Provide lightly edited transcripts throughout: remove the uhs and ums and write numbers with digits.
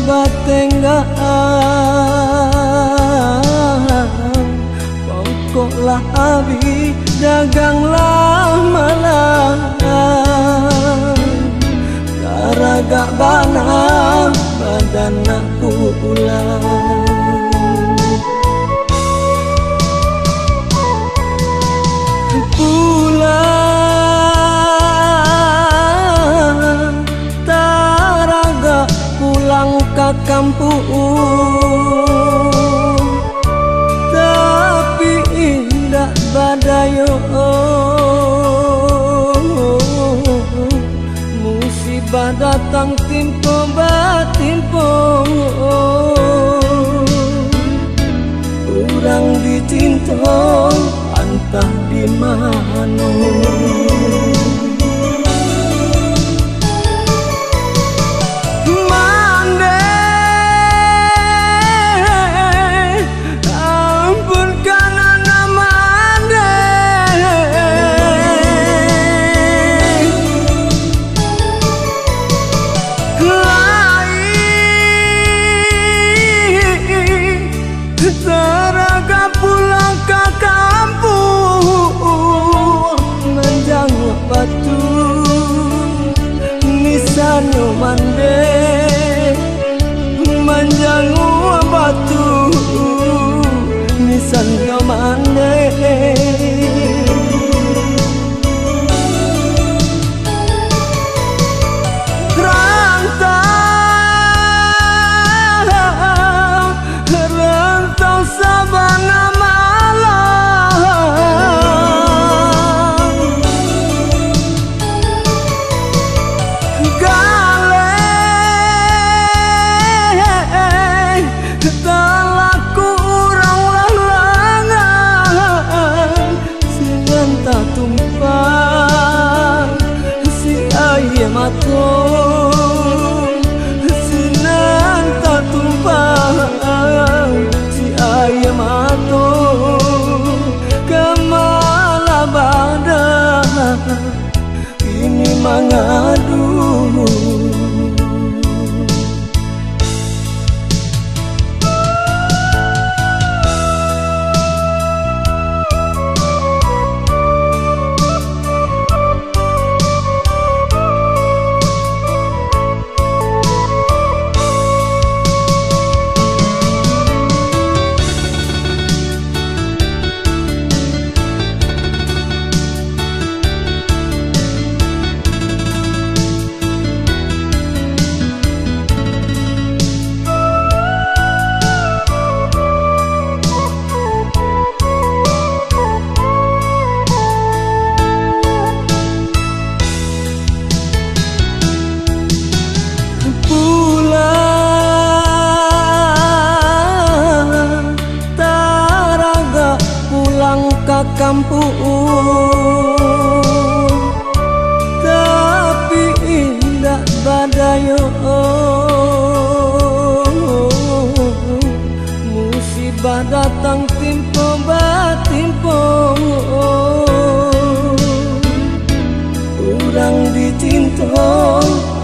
batenggaan pokoklah abi daganglah malam karaga bana badan aku ulang pulang taraga pulang ke kampung tapi indah badayo musibah datang timpo batimpo urang dicinta entah di mana Nisano mande manjangu batu nisanyo mande rantau sabana sinan tak tumpang si ayam atau kemala badan ini mengadu kampung tapi indah badayo musibah datang timpo batimpo urang dicinta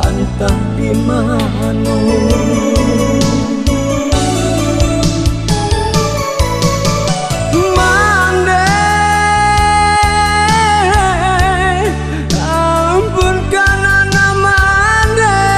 entah di mana Ampunkan anak mande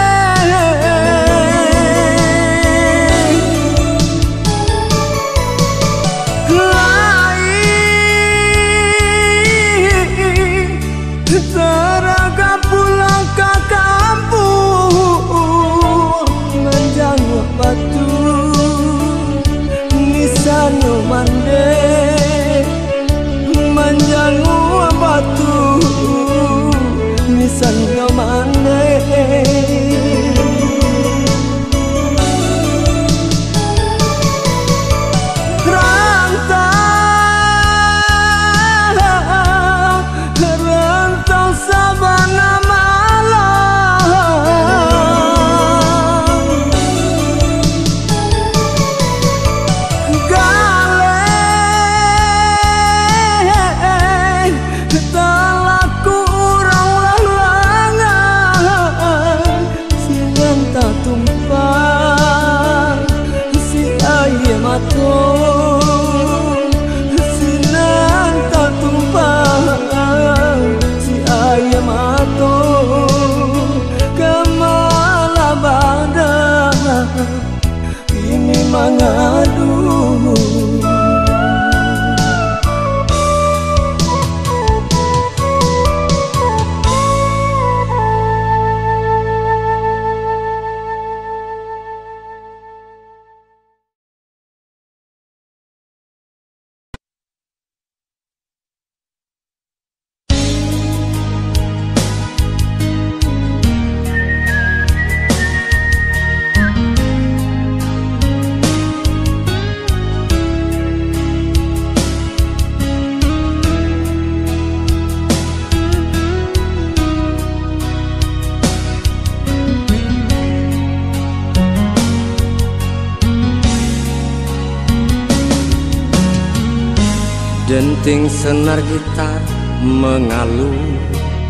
Denting senar gitar mengalun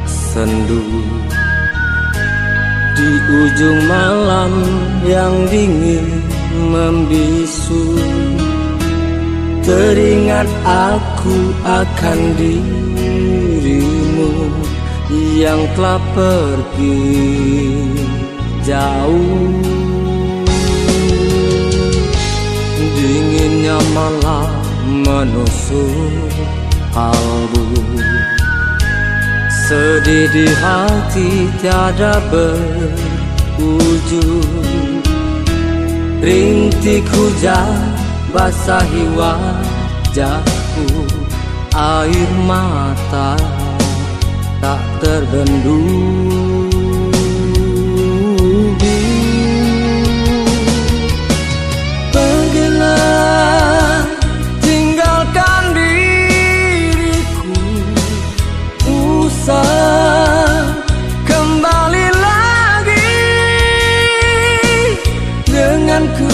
sendu di ujung malam yang dingin membisu. Teringat aku akan dirimu yang telah pergi jauh. Dinginnya malam menusuk kalbu, sedih di hati tiada berujung. Rintik hujan basahi wajahku, air mata tak terbendung. Pergilah, tinggalkan diriku, usah kembali lagi denganku.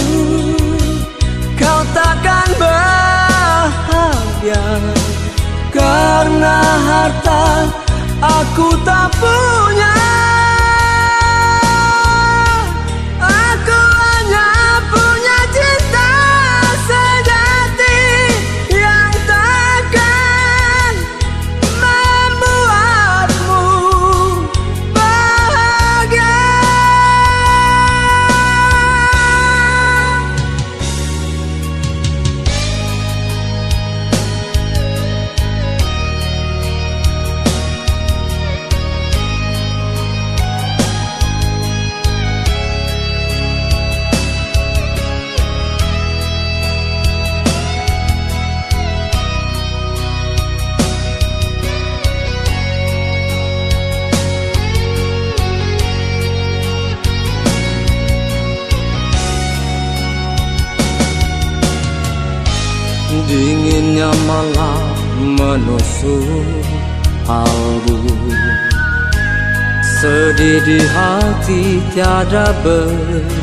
Kau takkan bahagia karena harta aku tak punya. Aku hanya punya cinta sejati yang takkan membuatmu bahagia. Dinginnya malam menusuk kalbu, sedih di hati tiada berujung.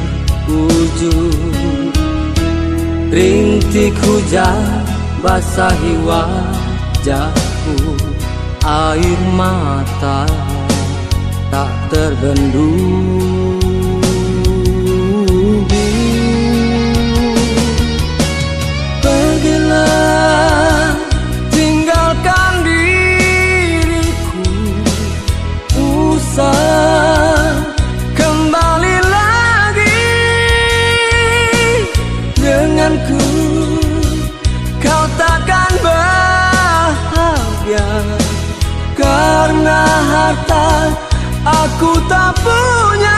Rintik hujan basahi wajahku, air mata tak terbendung. Pergilah, tinggalkan diriku, usah kembali lagi denganku. Kau takkan bahagia karena harta aku tak punya.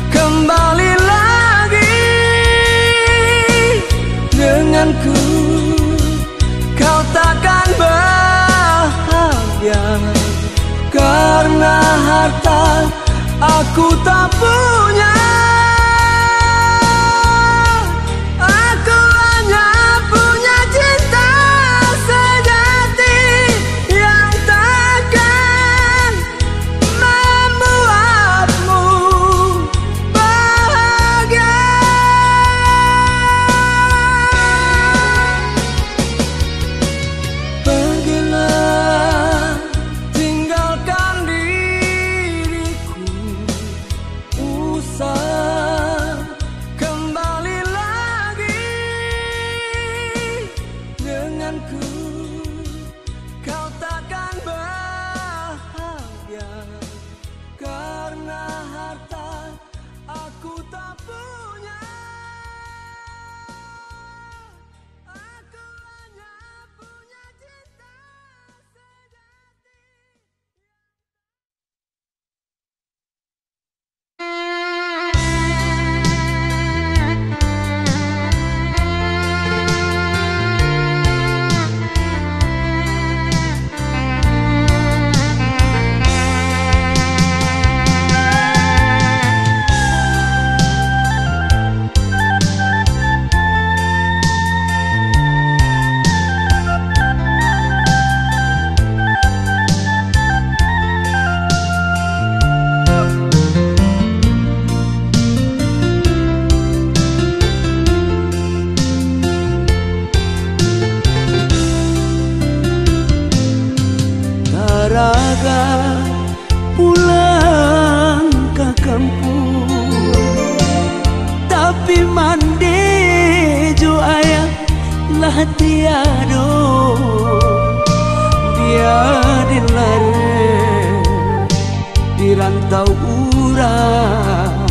Kembali lagi denganku. Kau takkan bahagia karena harta aku tak punya. Aku hanya punya cinta sejati yang takkan membuatmu bahagia. Pergilah, tinggalkan diriku, usah agar pulang ke kampung. Tapi mande jo ayah lah tiado, biarin lare di rantau urang,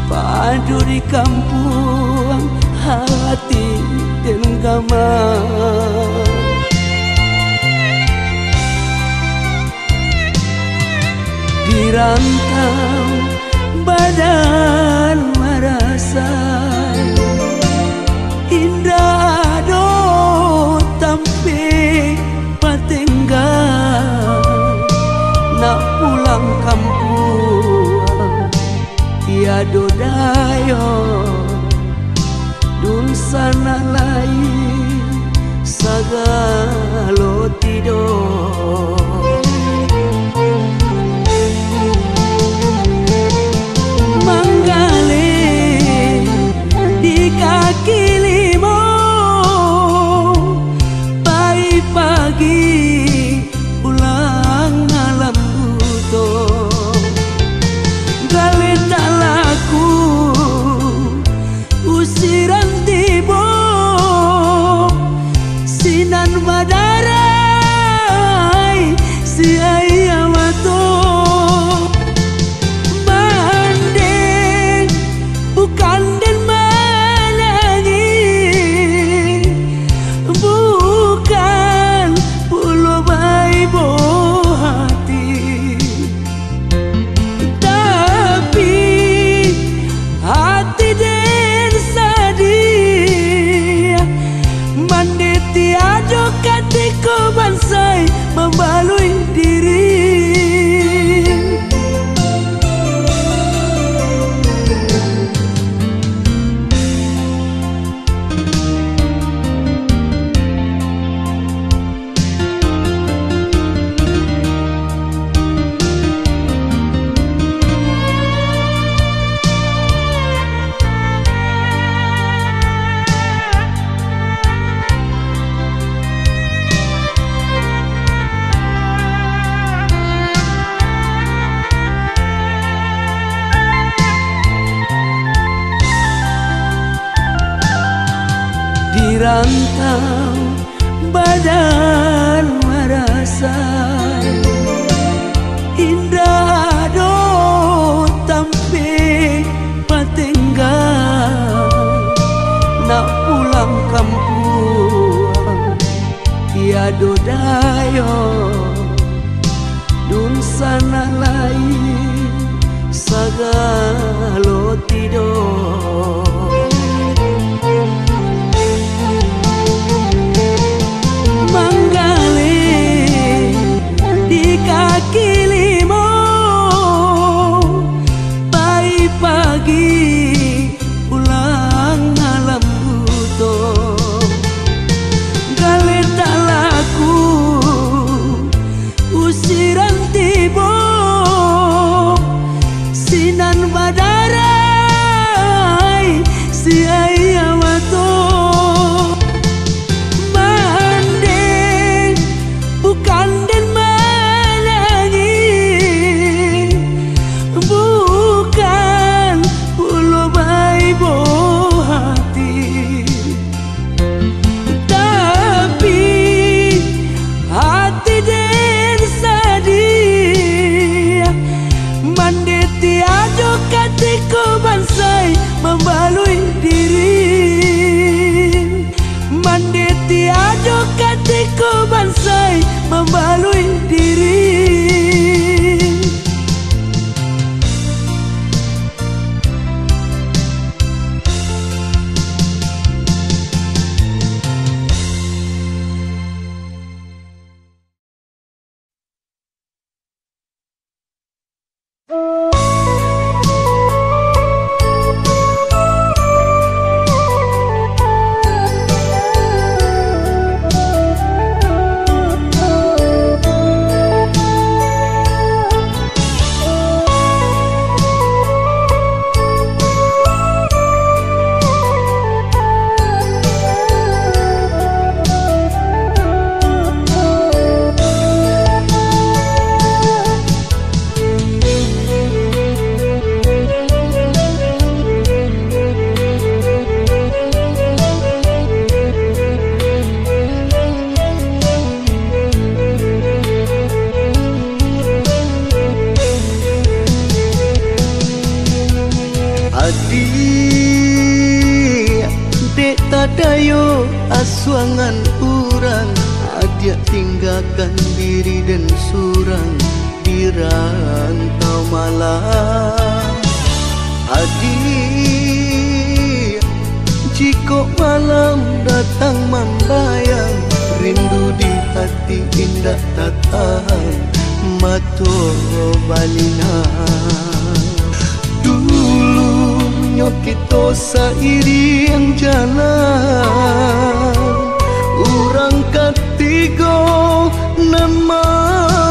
padu di kampung hati dan gamang. Di rantau badan merasa indah do tampi patinggal, nak pulang kampung tiado dayo, dun sana lain sagalo tidur. Kaki limo pagi-pagi pulang malam buto, gale tak laku usiran tibo, sinan madarai si ayah mato. Banding bukan den bansai membalui diri. Di rantau badan merasa indah do tampi patinggal, nak pulang kampung tiado dayo, dun sana lain sagalo tidur. Kaki limo pagi-pagi pulang malam buto, gale tak laku usiran tibo, sinan madarai si ayah mato. Mandeng bukan den bansai membalui diri. Mande tiado katiku bansai membalui diri. perjuangan orang, adik tinggalkan diri dan surang di rantau malam. Adik, jika malam datang membayang, rindu di hati indah tak tahan, mata balina. Dulunya kita seiring jalan, orang ketiga nama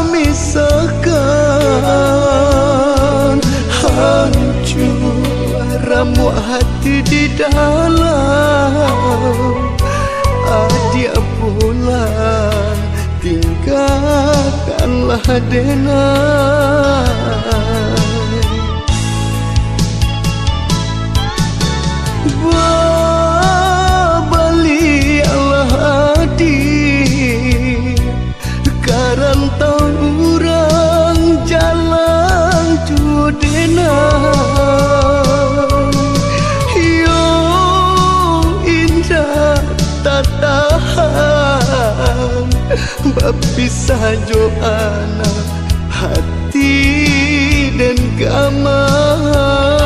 misahkan. Hancur ramuh hati di dalam, adik pulang tinggalkanlah denai. Baliklah adik, karantau orang jalan judenai. Yo indah tak tahan, berpisah jo anak hati dan kamar.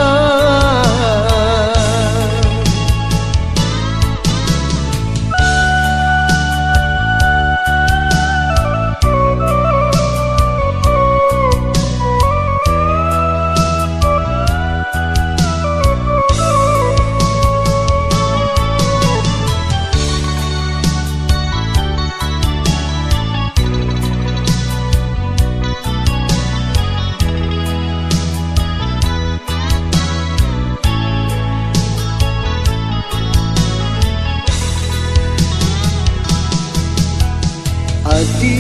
Adik,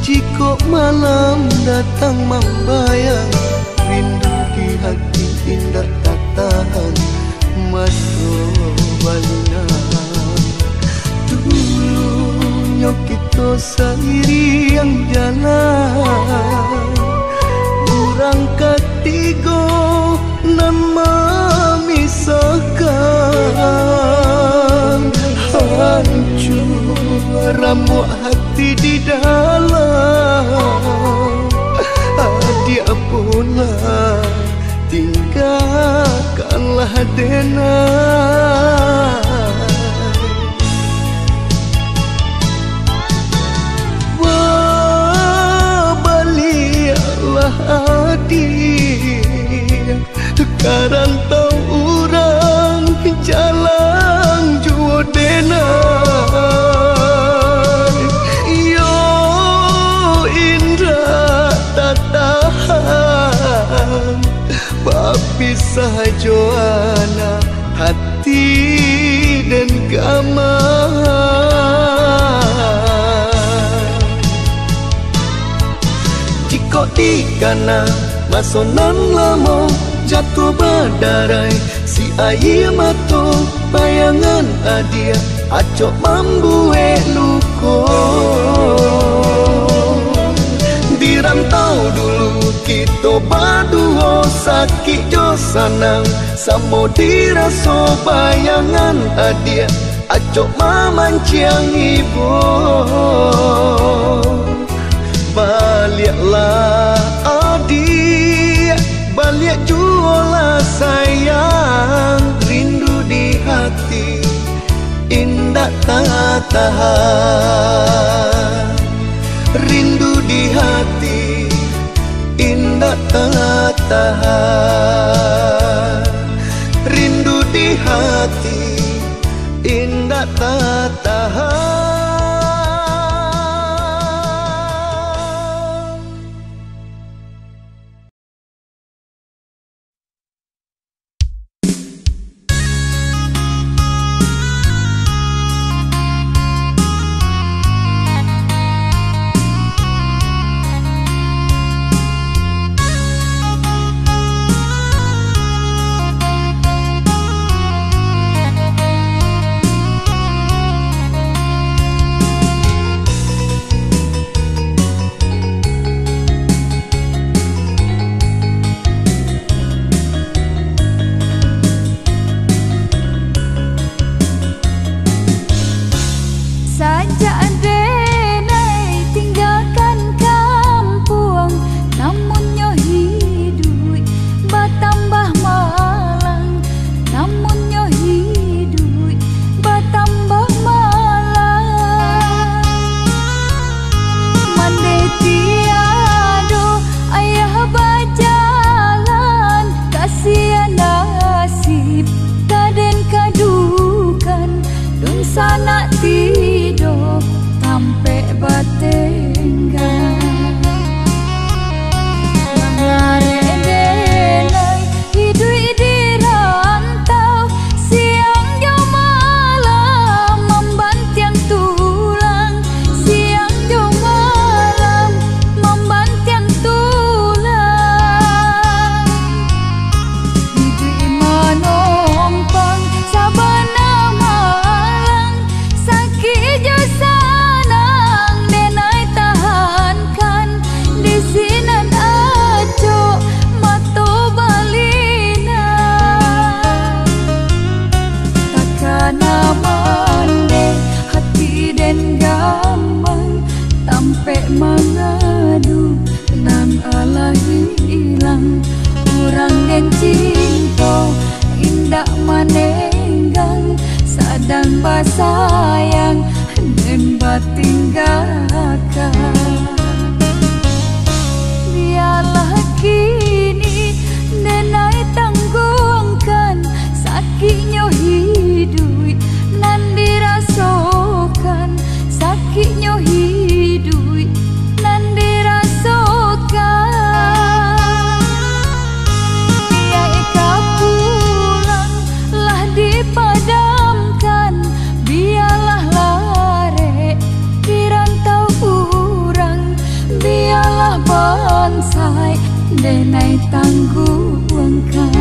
jika malam datang membayang, rindu di hati indah tak tahan, mata balina. Dulunya kita seiring jalan, orang ketiga nama misahkan. Hancur ramuh hati di dalam, adik pulang tinggalkanlah denai. Baliklah adik, karantau orang jalan judenai. Yo indah tak tahan, berpisah jo anak hati dan kamar. Jika di kana masa nan lama jatuh berdarai, si air mata bayangan adia acok membuat luka. Di rantau dulu kita berdua, sakit jo sanang samo dirasa bayangan adia acok memancing ibu. Baliklah adik, balik jualah sayang, rindu di hati indah tak tahan. Rindu di hati indah tak tahan. Rindu di hati indah tak tahan. Dan basayang dan batinggalkan. Biarlah kini nenai tanggungkan sakitnya hidup nan dirasakan, sakitnya hidup nan dirasakan. Biar eka pulang lah dipadam, biarlah lare di rantau kurang, biarlah bonsai denai tangguhkan.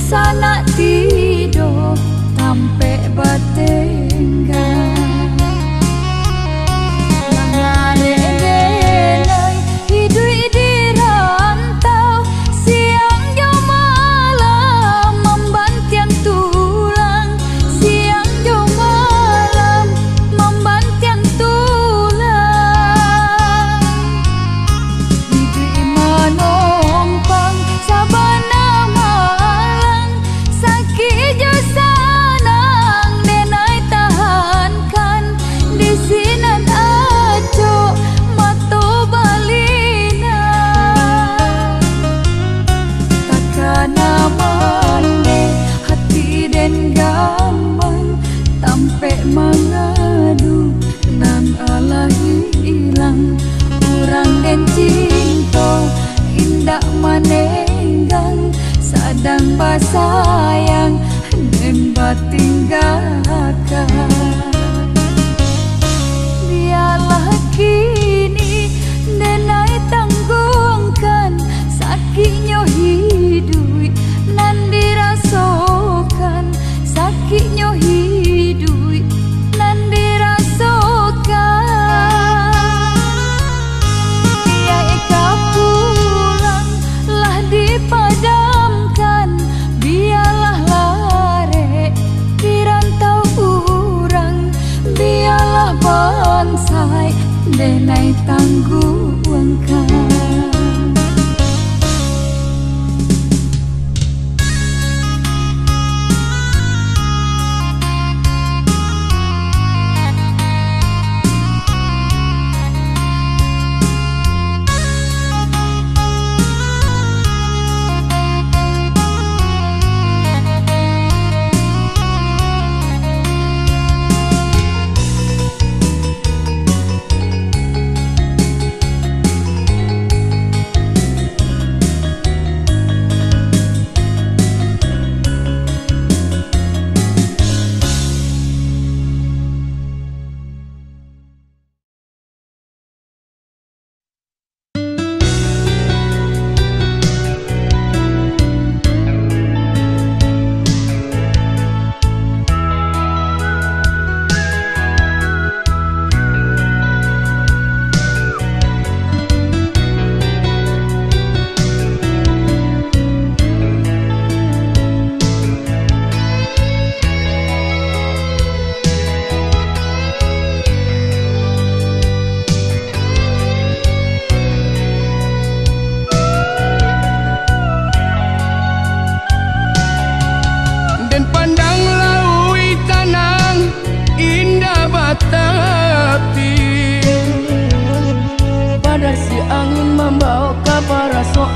Sana tidur sampai batinggal. Langare denai hidup di rantau, siang jo malam membantian tulang, siang jo malam membantian tulang. Hidup manompang sabana mengadu nan Allah hilang, kurang dan cinta indah manenggang, sadang basayang dan batinggalkan. Biarlah kini denai tanggungkan sakitnya hidup nan dirasakan, sakitnya hidup nan dirasakan. Biar eka pulang lah dipadamkan, biarlah lare di rantau kurang, biarlah bonsai denai tangguhkan.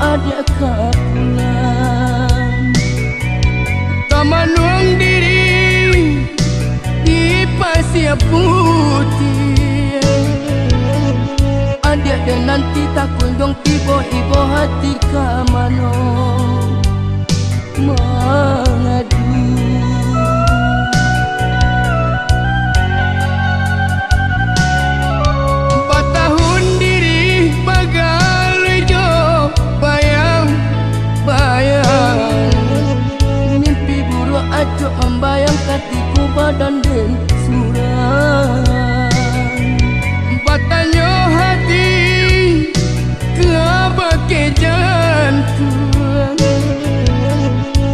adik kapulang. Tamanuang diri di pasir putih. Adik dan nanti tak kunjung tiba-tiba hati kamano mengadu. Ajo membayang hatiku badan dan surang. Batanya hati ke baki jantung.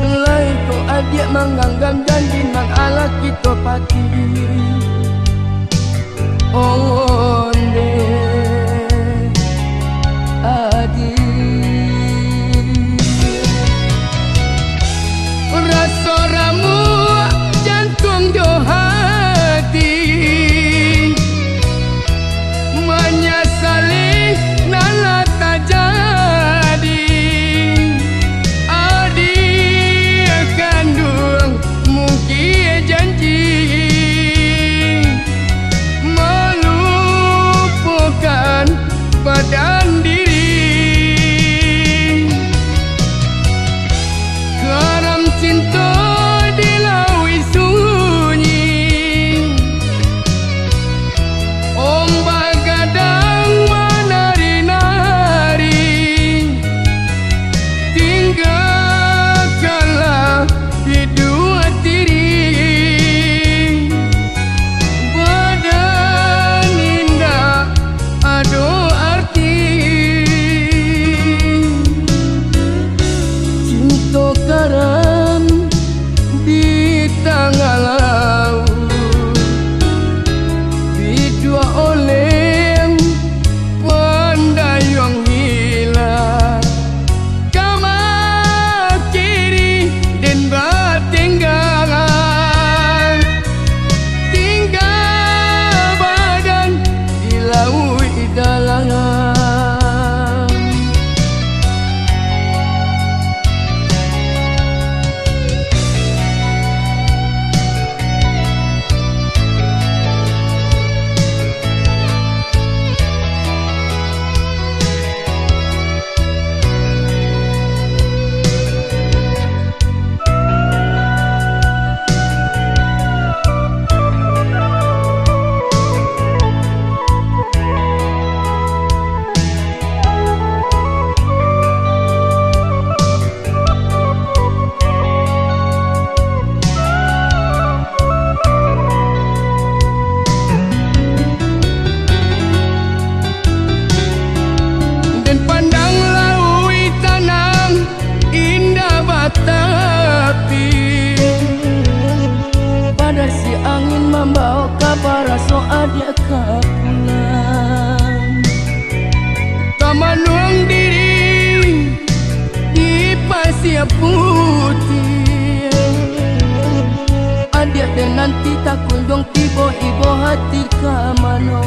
Lain kau adik menganggap janji nang ala kita pati. Oh ne adik. Rasa ramu jantung do hati menyesali nala tak jadi. Adik kandung mungkin janji melupakan badan diri. Cinta di laut sunyi, ombak gadang menari-nari. Tinggalkanlah di dua tiri, badan indah ada arti. Cinta karam tengah laut, bidua oleh pandayung hilang. Kamar kiri dan bertinggal, tinggal badan di laut dalam. Tapi pada si angin membawa kabar rasa adik kapulang. Tamanuang diri di pasir putih. Adik dan nanti tak kunjung tiba-tiba hati kamano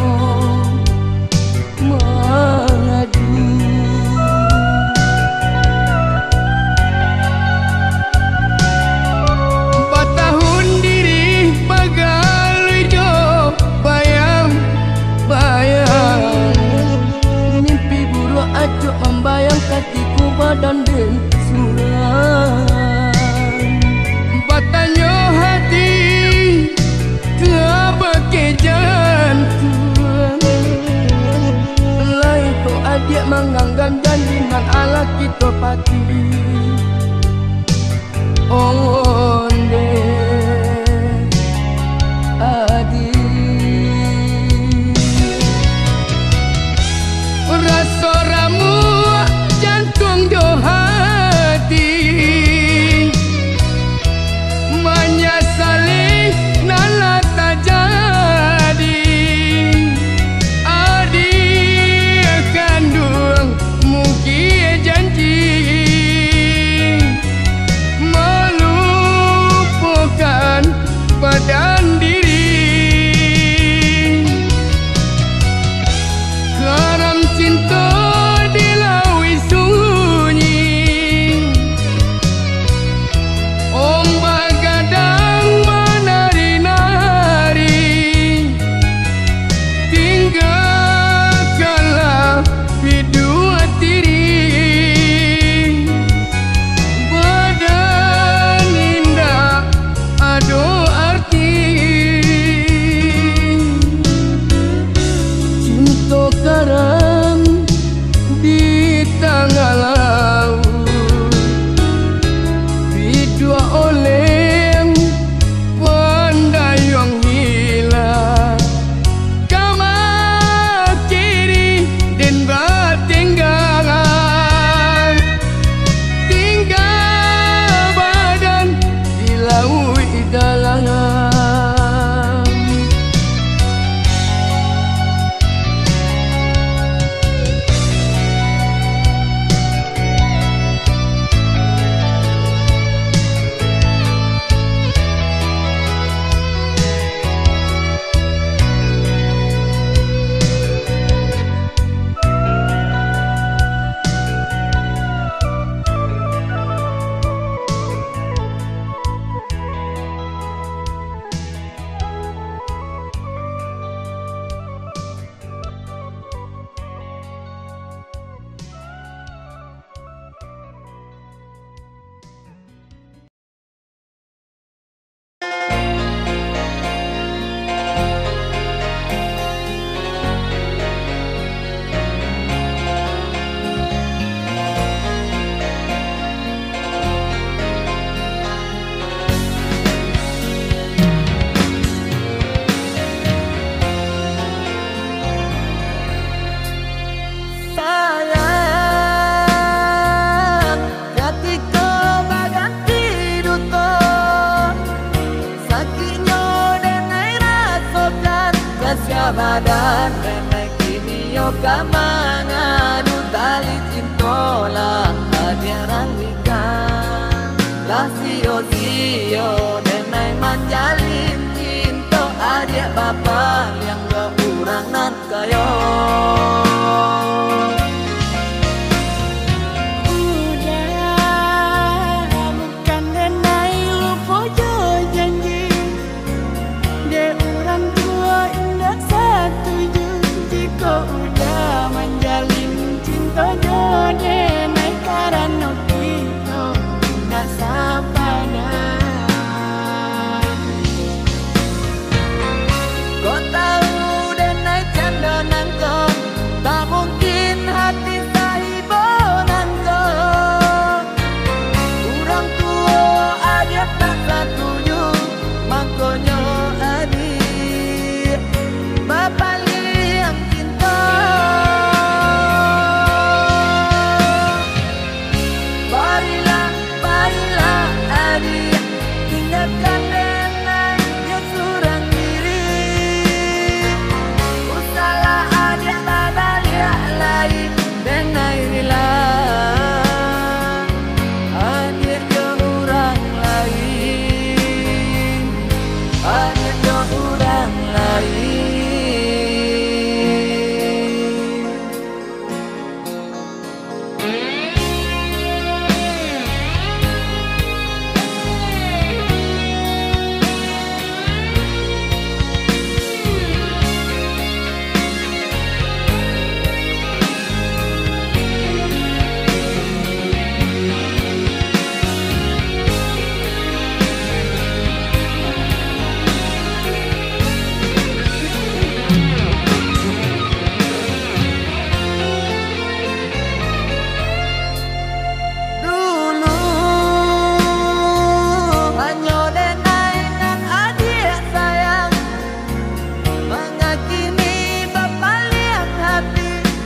mengadu. Ajo membayang hatiku badan dan surang. Batanya hati ke baki jantung. Lain kau badan Nenek kini yo kamanganu tali cintola Adia rangikan Lah sio-sio Nenek manjalin cinto Adia bapak yang gak urang nan kayo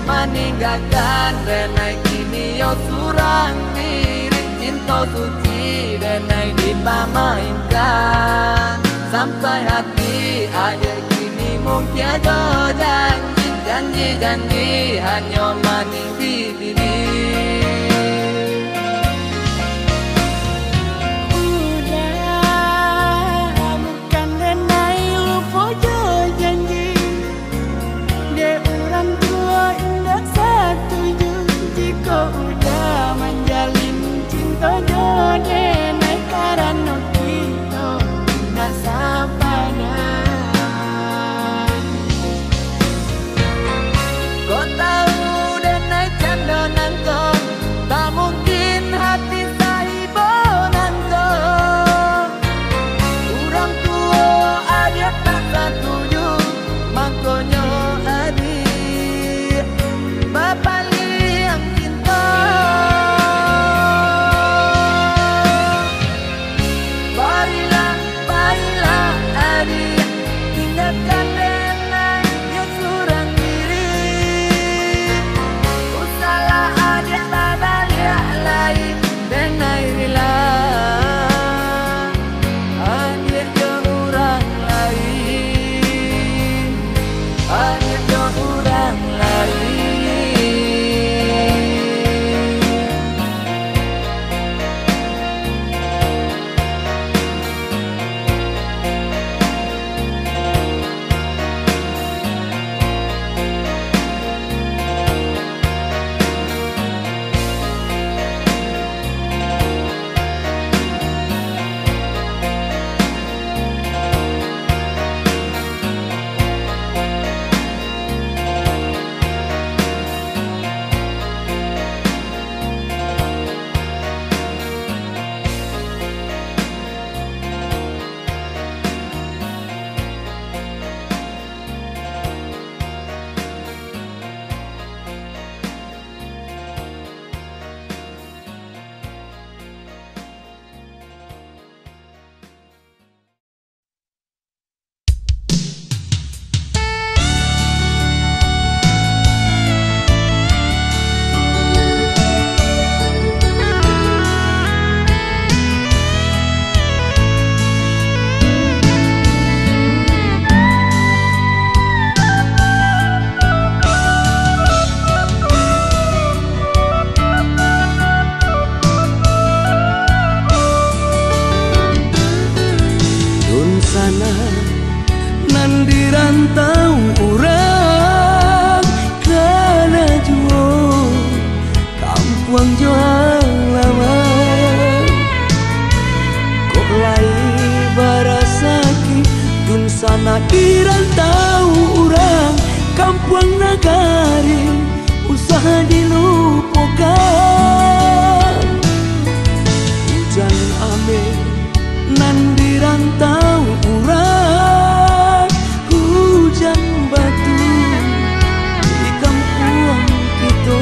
Meninggalkan Renai kini yo surang diri Cinta suci Renai dipamainkan Sampai hati ada kini mungkin ada janji Janji-janji hanya maning di diri Kau tahu dan naik sana dirantau orang kampung nagari usaha dilupakan. Hujan ame nan dirantau orang hujan batu di kampung kita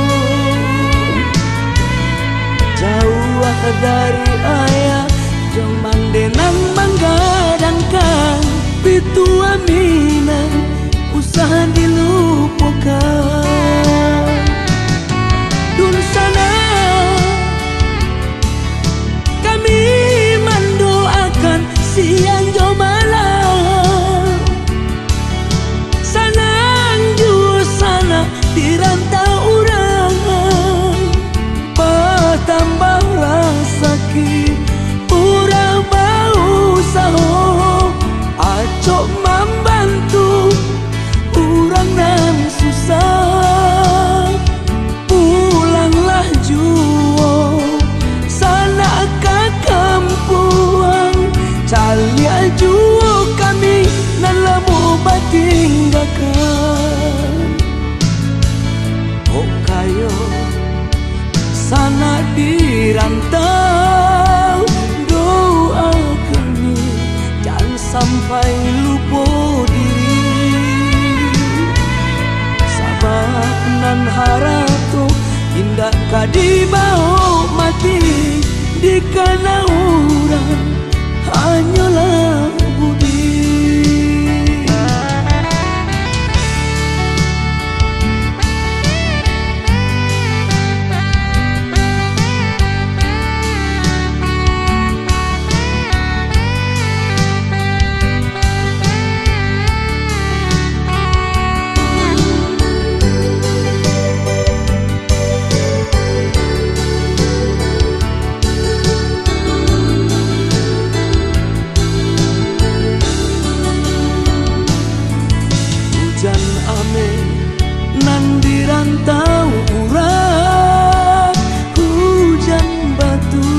jauh dari ayah jaman denang manggadangkan pitu aminan usaha dilupakan. Dun sana kami mendoakan siang jo malam sanang ju sana dirantau orang bertambah rasa ki urang bau saho acok membantu urang nan susah. Pulanglah juo sana ke kampung calia juo kami nan lemu batinggakan. Oh kayo sana dirantau doa kami jangan sampai lupa diri. Sabab nan harato indah kadibau mati di kana urang hanyalah budi. Nan dirantau urang hujan batu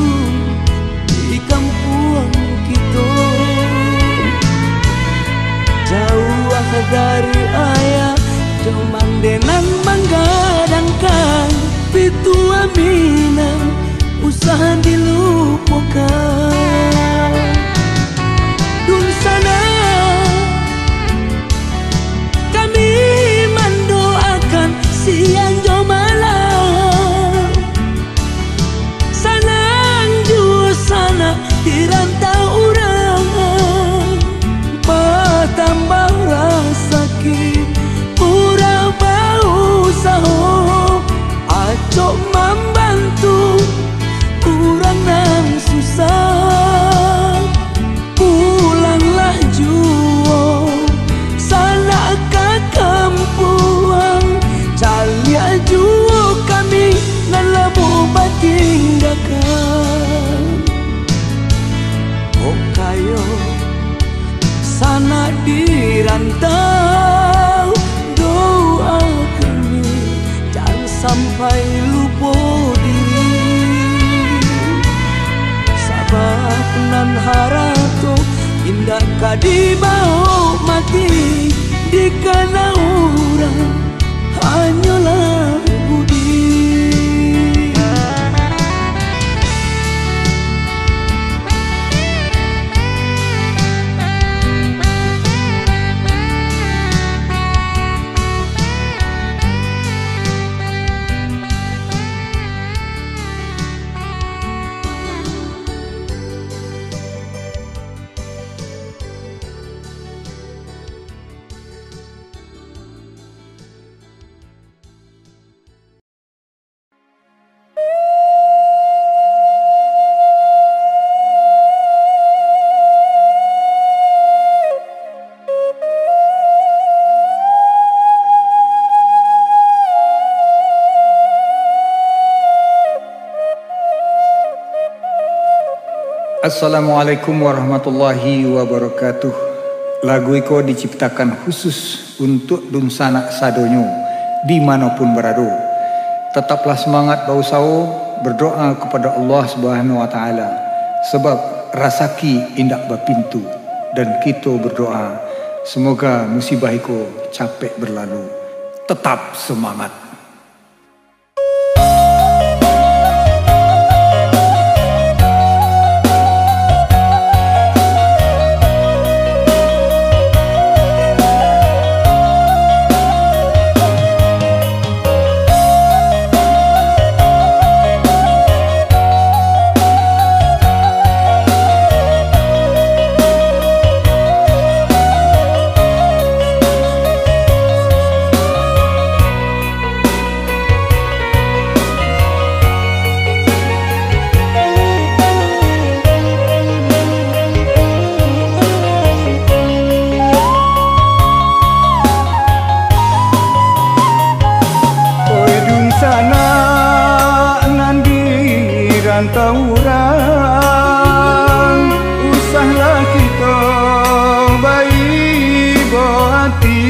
di kampung kita jauh dari ayah cuman denang manggadangkan pitu aminan usaha dilupakan. Dun sana kami mendoakan siang jo malam sanang ju sana dirantau orang bertambah rasa ki urang bau saho acok membantu urang nan susah. Pulanglah juo sana ke kampung calia juo kami nan lemu batinggakan. Oh kayo sana dirantau doa kami jangan sampai lupa diri. Sabab nan harato indah kadibau mati di kana urang hanyalah budi. Assalamualaikum warahmatullahi wabarakatuh. Lagu iko diciptakan khusus untuk dun sanak sadonyo dimanapun berada. Tetaplah semangat bau sao berdoa kepada Allah Subhanahu wa taala sebab rasaki indak berpintu dan kita berdoa Semoga musibah iko capek berlalu. Tetap semangat. Tauran usahlah kita baik hati,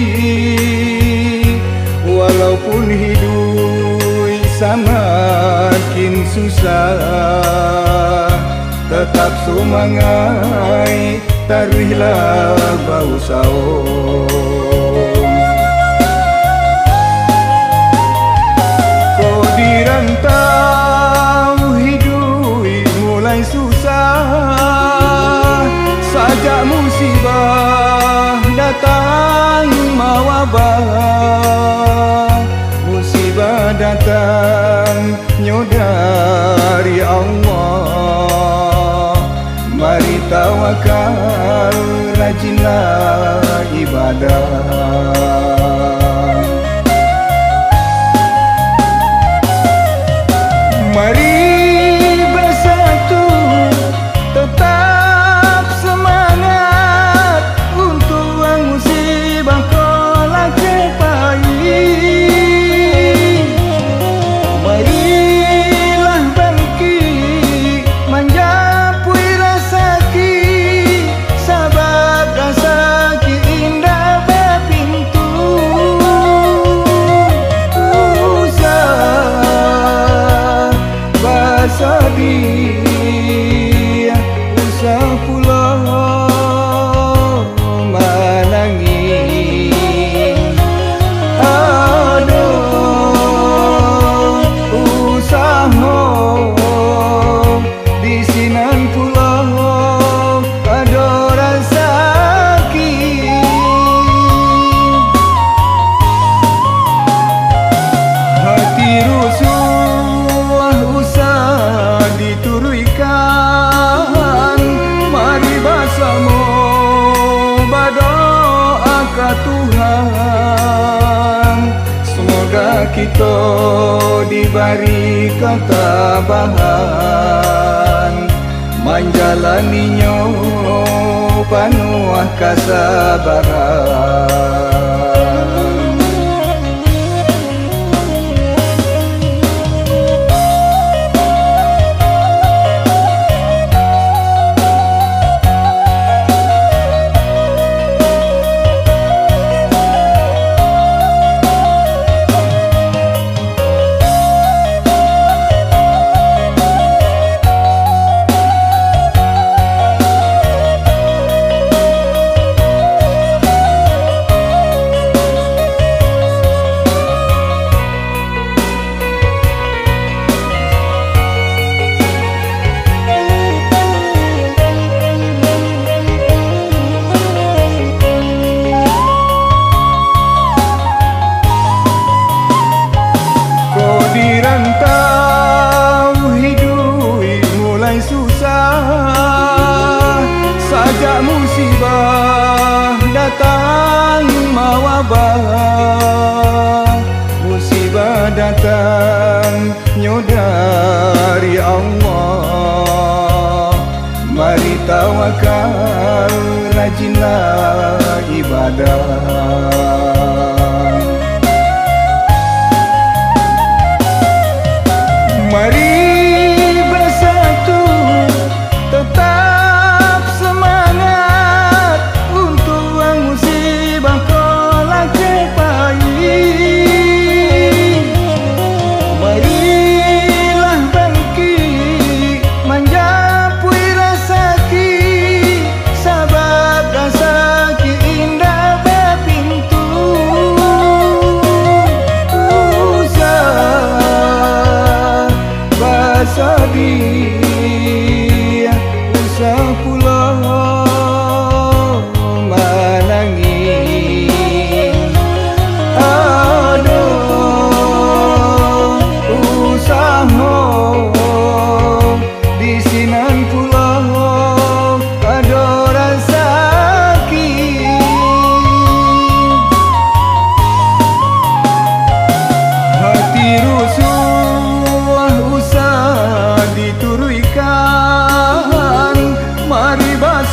walaupun hidup semakin susah, tetap semangat taruhlah bau saum. Kau dirantau susah, sajak musibah datang mawabah. Musibah datang dari Allah. Mari tawakal, rajinlah ibadah. Mari Tuhan, semoga kita diberi ketabahan, menjalaninya penuh kesabaran. Sajak musibah datang mawabah. Musibah datang dari Allah. Mari tawakal, rajinlah ibadah. Mari bersatu, tetap semangat, untuk musibah kolak cepai. Marilah bangkit, menjapui rasa ki, sabab rasa ki indah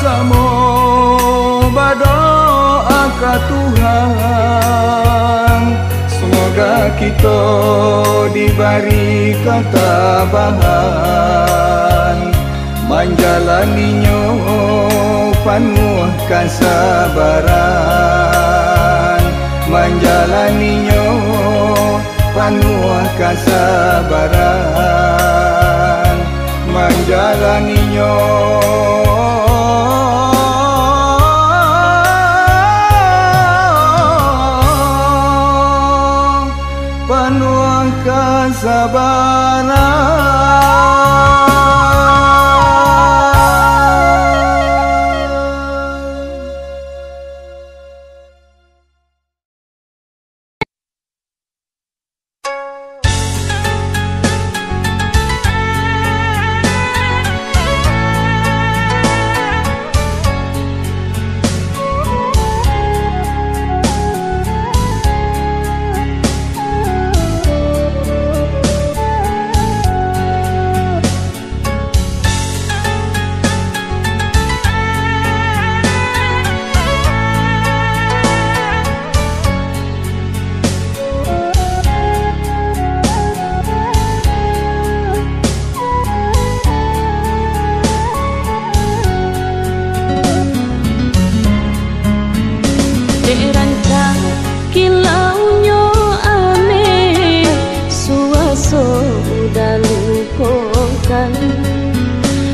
samo berdoa ke Tuhan, semoga kita diberi ketabahan, menjalaninya penuh kesabaran, menjalaninya penuh kesabaran, menjalaninya penuh kesabaran.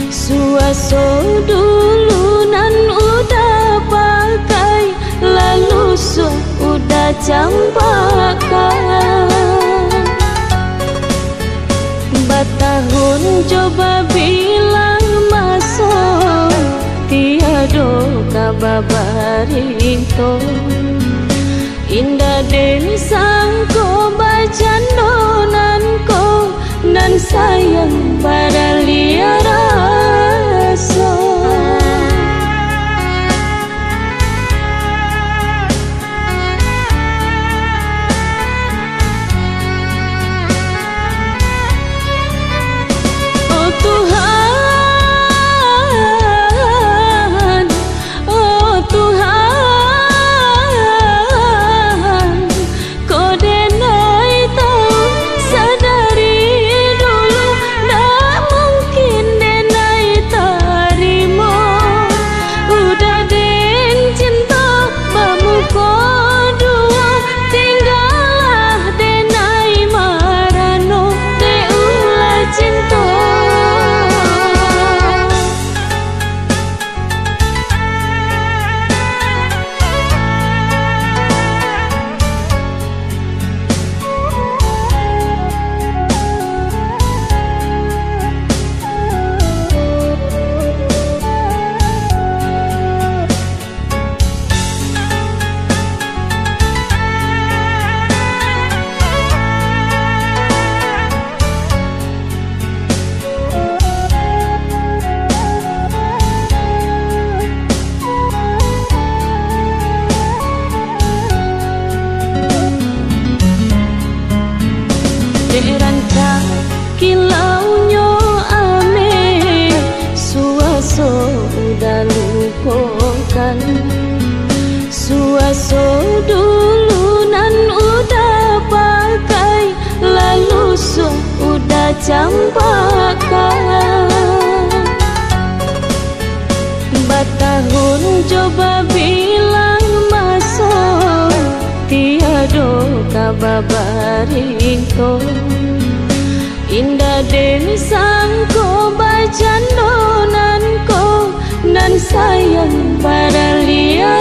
Suaso dulu nan udah pakai, lalu udah campakan. Batahun coba bilang masuk, tiado kababarito. Indah den sangko bacan donanko, nan sayang pada liar rasa. Oh Tuhan, oh Tuhan, kau denai tahu sadari dulu, tak mungkin denai tarimo. Udah den cinta bamuko dua, tinggallah denai marano de ulah cinta. Deranta kilaunya ame, suaso udah lupakan. Suaso dulu nan udah pakai, lalu udah campakan. Batahun coba bilang masuk, tiado kababarito. Indah den sangko bacan donanko, nan sayang pada liar